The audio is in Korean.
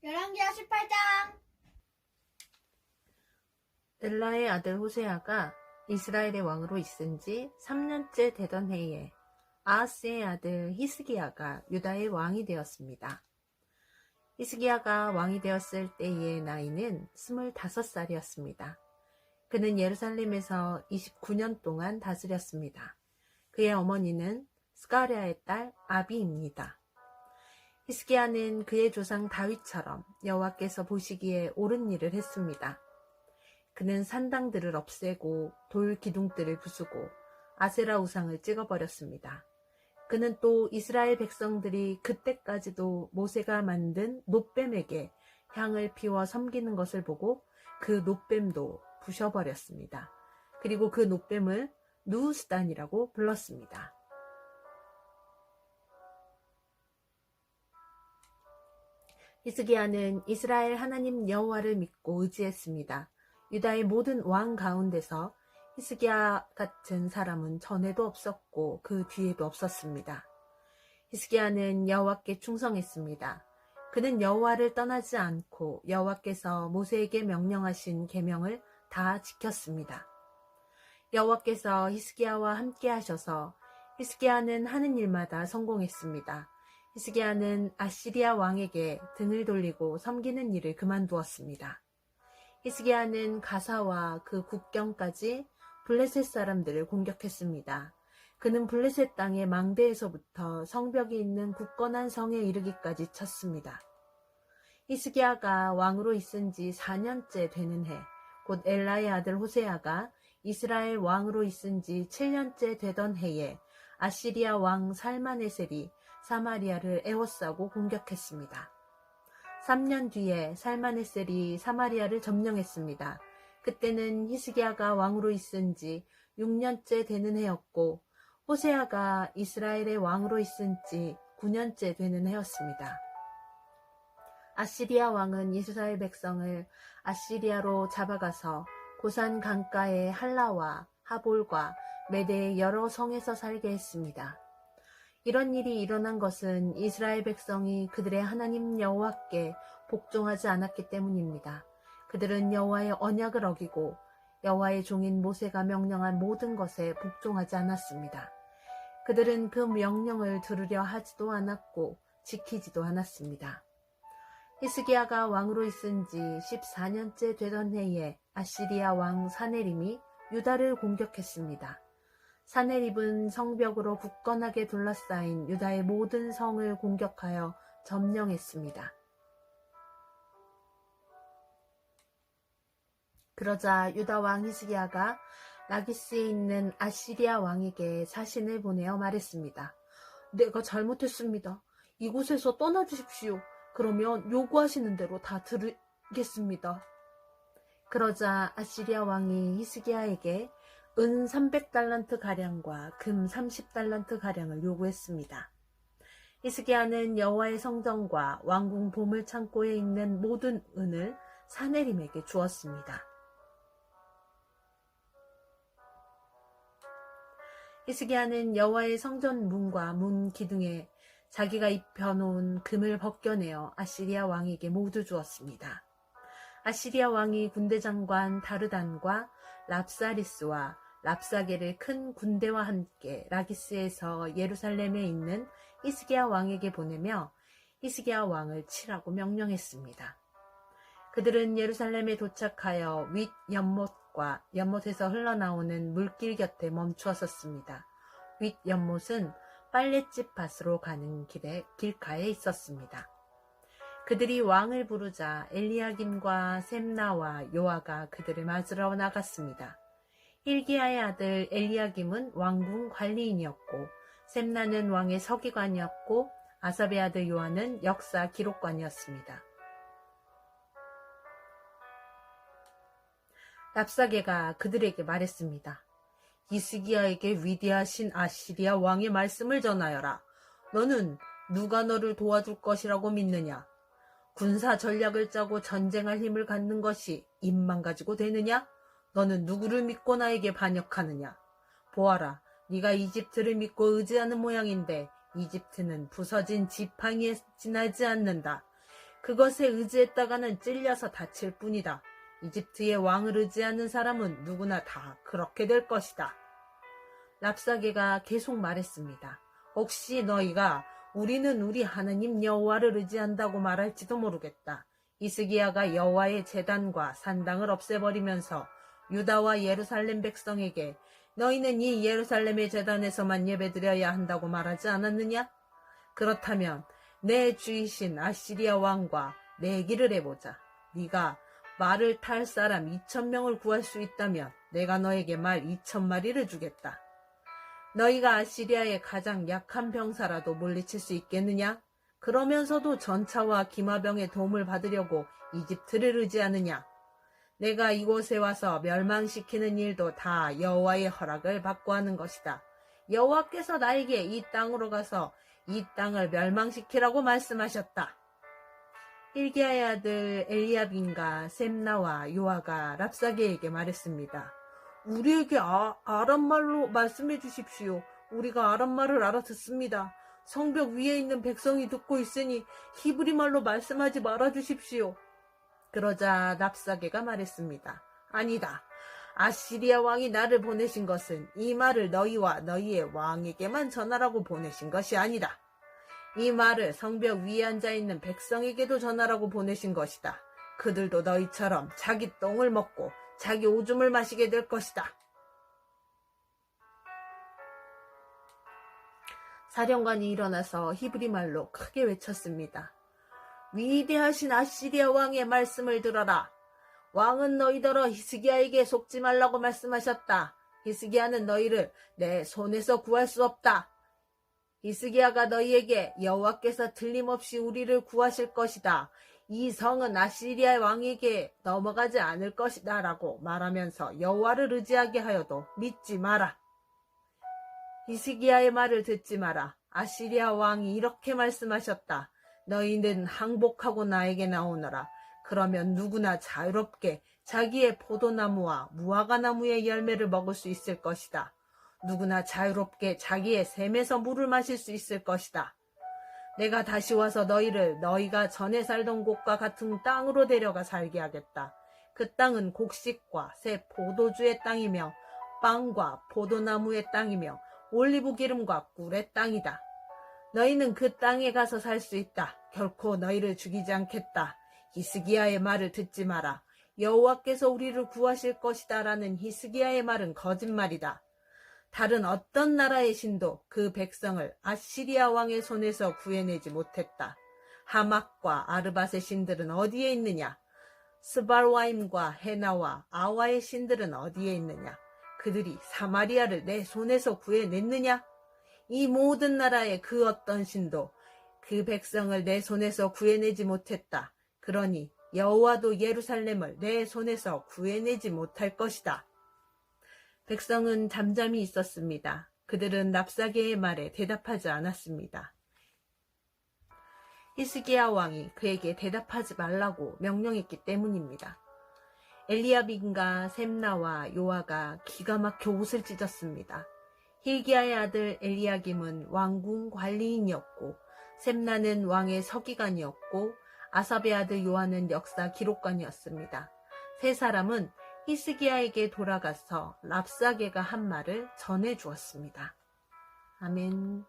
열왕기하 18장. 엘라의 아들 호세아가 이스라엘의 왕으로 있은 지 3년째 되던 해에 아하스의 아들 히스기야가 유다의 왕이 되었습니다. 히스기야가 왕이 되었을 때의 나이는 25살이었습니다. 그는 예루살렘에서 29년 동안 다스렸습니다. 그의 어머니는 스가랴의 딸 아비입니다. 히스기야는 그의 조상 다윗처럼 여호와께서 보시기에 옳은 일을 했습니다. 그는 산당들을 없애고 돌 기둥들을 부수고 아세라 우상을 찍어버렸습니다. 그는 또 이스라엘 백성들이 그때까지도 모세가 만든 놋뱀에게 향을 피워 섬기는 것을 보고 그 놋뱀도 부셔버렸습니다. 그리고 그 놋뱀을 누후스단이라고 불렀습니다. 히스기야는 이스라엘 하나님 여호와를 믿고 의지했습니다. 유다의 모든 왕 가운데서 히스기야 같은 사람은 전에도 없었고 그 뒤에도 없었습니다. 히스기야는 여호와께 충성했습니다. 그는 여호와를 떠나지 않고 여호와께서 모세에게 명령하신 계명을 다 지켰습니다. 여호와께서 히스기야와 함께 하셔서 히스기야는 하는 일마다 성공했습니다. 히스기야는 아시리아 왕에게 등을 돌리고 섬기는 일을 그만두었습니다. 히스기야는 가사와 그 국경까지 블레셋 사람들을 공격했습니다. 그는 블레셋 땅의 망대에서부터 성벽이 있는 굳건한 성에 이르기까지 쳤습니다. 히스기야가 왕으로 있은 지 4년째 되는 해, 곧 엘라의 아들 호세아가 이스라엘 왕으로 있은 지 7년째 되던 해에 아시리아 왕 살마네셀이 사마리아를 에워싸고 공격했습니다. 3년 뒤에 살마네셀이 사마리아를 점령했습니다. 그때는 히스기야가 왕으로 있은 지 6년째 되는 해였고 호세아가 이스라엘의 왕으로 있은 지 9년째 되는 해였습니다. 아시리아 왕은 이스라엘 백성을 아시리아로 잡아가서 고산 강가의 할라와 하볼과 메대의 여러 성에서 살게 했습니다. 이런 일이 일어난 것은 이스라엘 백성이 그들의 하나님 여호와께 복종하지 않았기 때문입니다. 그들은 여호와의 언약을 어기고 여호와의 종인 모세가 명령한 모든 것에 복종하지 않았습니다. 그들은 그 명령을 들으려 하지도 않았고 지키지도 않았습니다. 히스기야가 왕으로 있은 지 14년째 되던 해에 아시리아 왕 사네립이 유다를 공격했습니다. 사네립은 성벽으로 굳건하게 둘러싸인 유다의 모든 성을 공격하여 점령했습니다. 그러자 유다 왕 히스기야가 라기스에 있는 아시리아 왕에게 사신을 보내어 말했습니다. 내가 잘못했습니다. 이곳에서 떠나주십시오. 그러면 요구하시는 대로 다 들으겠습니다. 그러자 아시리아 왕이 히스기야에게 은 300달란트 가량과 금 30달란트 가량을 요구했습니다. 히스기야는 여호와의 성전과 왕궁 보물 창고에 있는 모든 은을 사네림에게 주었습니다. 히스기야는 여호와의 성전 문과 문 기둥에 자기가 입혀놓은 금을 벗겨내어 아시리아 왕에게 모두 주었습니다. 아시리아 왕이 군대장관 다르단과 랍사리스와 랍사게를 큰 군대와 함께 라기스에서 예루살렘에 있는 히스기야 왕에게 보내며 히스기야 왕을 치라고 명령했습니다. 그들은 예루살렘에 도착하여 윗 연못과 연못에서 흘러나오는 물길 곁에 멈추었습니다. 윗 연못은 빨랫집 밭으로 가는 길에 길가에 있었습니다. 그들이 왕을 부르자 엘리야김과 셈나와 요아가 그들을 맞으러 나갔습니다. hil기야의 아들 엘리야김은 왕궁 관리인이었고 셈나는 왕의 서기관이었고 아삽의 아들 요아는 역사 기록관이었습니다. 랍사게가 그들에게 말했습니다. 히스기야에게 위대하신 아시리아 왕의 말씀을 전하여라. 너는 누가 너를 도와줄 것이라고 믿느냐? 군사 전략을 짜고 전쟁할 힘을 갖는 것이 입만 가지고 되느냐? 너는 누구를 믿고 나에게 반역하느냐? 보아라, 네가 이집트를 믿고 의지하는 모양인데 이집트는 부서진 지팡이에 지나지 않는다. 그것에 의지했다가는 찔려서 다칠 뿐이다. 이집트의 왕을 의지하는 사람은 누구나 다 그렇게 될 것이다. 랍사게가 계속 말했습니다. 혹시 너희가 우리는 우리 하나님 여호와를 의지한다고 말할지도 모르겠다. 히스기야가 여호와의 제단과 산당을 없애버리면서 유다와 예루살렘 백성에게 너희는 이 예루살렘의 제단에서만 예배드려야 한다고 말하지 않았느냐? 그렇다면 내 주이신 아시리아 왕과 내기를 해보자. 네가 말을 탈 사람 2,000명을 구할 수 있다면 내가 너에게 말 2,000마리를 주겠다. 너희가 아시리아의 가장 약한 병사라도 물리칠 수 있겠느냐? 그러면서도 전차와 기마병의 도움을 받으려고 이집트를 의지하느냐? 내가 이곳에 와서 멸망시키는 일도 다 여호와의 허락을 받고 하는 것이다. 여호와께서 나에게 이 땅으로 가서 이 땅을 멸망시키라고 말씀하셨다. hil기야의 아들 엘리압인과 셈나와 요아가 랍사게에게 말했습니다. 우리에게 아람말로 말씀해 주십시오. 우리가 아람말을 알아듣습니다. 성벽 위에 있는 백성이 듣고 있으니 히브리말로 말씀하지 말아 주십시오. 그러자 랍사게가 말했습니다. 아니다. 아시리아 왕이 나를 보내신 것은 이 말을 너희와 너희의 왕에게만 전하라고 보내신 것이 아니다. 이 말을 성벽 위에 앉아있는 백성에게도 전하라고 보내신 것이다. 그들도 너희처럼 자기 똥을 먹고 자기 오줌을 마시게 될 것이다. 사령관이 일어나서 히브리 말로 크게 외쳤습니다. 위대하신 아시리아 왕의 말씀을 들어라. 왕은 너희더러 히스기야에게 속지 말라고 말씀하셨다. 히스기야는 너희를 내 손에서 구할 수 없다. 히스기야가 너희에게 여호와께서 틀림없이 우리를 구하실 것이다. 이 성은 아시리아 왕에게 넘어가지 않을 것이다 라고 말하면서 여호와를 의지하게 하여도 믿지 마라. 히스기야의 말을 듣지 마라. 아시리아 왕이 이렇게 말씀하셨다. 너희는 항복하고 나에게 나오너라. 그러면 누구나 자유롭게 자기의 포도나무와 무화과나무의 열매를 먹을 수 있을 것이다. 누구나 자유롭게 자기의 샘에서 물을 마실 수 있을 것이다. 내가 다시 와서 너희를 너희가 전에 살던 곳과 같은 땅으로 데려가 살게 하겠다. 그 땅은 곡식과 새 포도주의 땅이며 빵과 포도나무의 땅이며 올리브 기름과 꿀의 땅이다. 너희는 그 땅에 가서 살 수 있다. 결코 너희를 죽이지 않겠다. 히스기야의 말을 듣지 마라. 여호와께서 우리를 구하실 것이다 라는 히스기야의 말은 거짓말이다. 다른 어떤 나라의 신도 그 백성을 아시리아 왕의 손에서 구해내지 못했다. 하막과 아르밧의 신들은 어디에 있느냐? 스발와임과 헤나와 아와의 신들은 어디에 있느냐? 그들이 사마리아를 내 손에서 구해냈느냐? 이 모든 나라의 그 어떤 신도 그 백성을 내 손에서 구해내지 못했다. 그러니 여호와도 예루살렘을 내 손에서 구해내지 못할 것이다. 백성은 잠잠히 있었습니다. 그들은 랍사게의 말에 대답하지 않았습니다. 히스기야 왕이 그에게 대답하지 말라고 명령했기 때문입니다. 엘리야빈과 셈나와 요아가 기가 막혀 옷을 찢었습니다. hil기야의 아들 엘리야김은 왕궁 관리인이었고 셈나는 왕의 서기관이었고 아삽의 아들 요한은 역사 기록관이었습니다. 세 사람은 히스기야에게 돌아가서 랍사게가 한 말을 전해 주었습니다. 아멘.